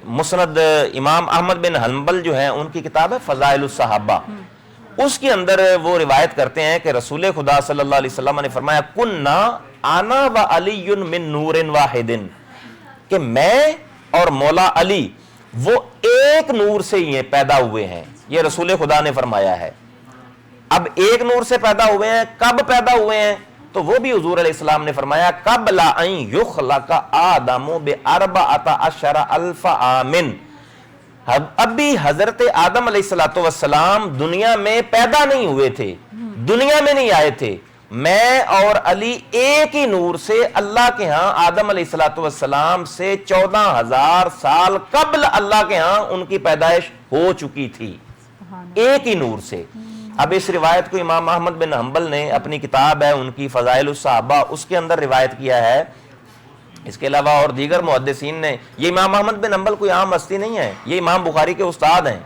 مسند امام احمد بن حنبل جو ہے ان کی کتاب ہے فضائل الصحابہ، اس کے اندر وہ روایت کرتے ہیں کہ رسول خدا صلی اللہ علیہ وسلم نے فرمایا کننا انا و علی من نور واحد، کہ میں اور مولا علی وہ ایک نور سے ہی پیدا ہوئے ہیں، یہ رسول خدا نے فرمایا ہے۔ اب ایک نور سے پیدا ہوئے ہیں، کب پیدا ہوئے ہیں؟ تو وہ بھی حضور علیہ السلام نے فرمایا قبل ان یخلق آدم باربعۃ عشر الف عام، ابھی حضرت آدم علیہ السلام دنیا میں پیدا نہیں ہوئے تھے، دنیا میں نہیں آئے تھے، میں اور علی ایک ہی نور سے اللہ کے ہاں آدم علیہ السلام سے 14,000 سال قبل اللہ کے ہاں ان کی پیدائش ہو چکی تھی، ایک ہی نور سے۔ اب اس روایت کو امام احمد بن حنبل نے اپنی کتاب ہے ان کی فضائل الصحابہ، اس کے اندر روایت کیا ہے۔ اس کے علاوہ اور دیگر محدثین نے، یہ امام احمد بن حنبل کوئی عام ہستی نہیں ہے، یہ امام بخاری کے استاد ہیں،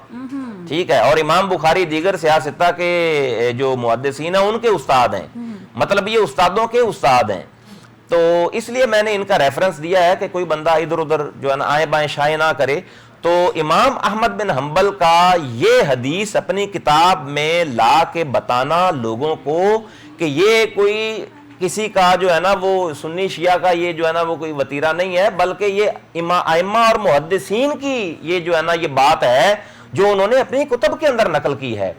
ٹھیک ہے، اور امام بخاری دیگر سیاستہ کے جو محدثین ہیں ان کے استاد ہیں، مطلب یہ استادوں کے استاد ہیں۔ تو اس لیے میں نے ان کا ریفرنس دیا ہے کہ کوئی بندہ ادھر ادھر جو ہے نا آئیں بائیں شائیں نہ کرے۔ تو امام احمد بن حنبل کا یہ حدیث اپنی کتاب میں لا کے بتانا لوگوں کو کہ یہ کوئی کسی کا جو ہے نا وہ سنی شیعہ کا یہ جو ہے نا وہ کوئی وتیرہ نہیں ہے، بلکہ یہ ائمہ اور محدثین کی یہ جو ہے نا یہ بات ہے جو انہوں نے اپنی کتب کے اندر نقل کی ہے۔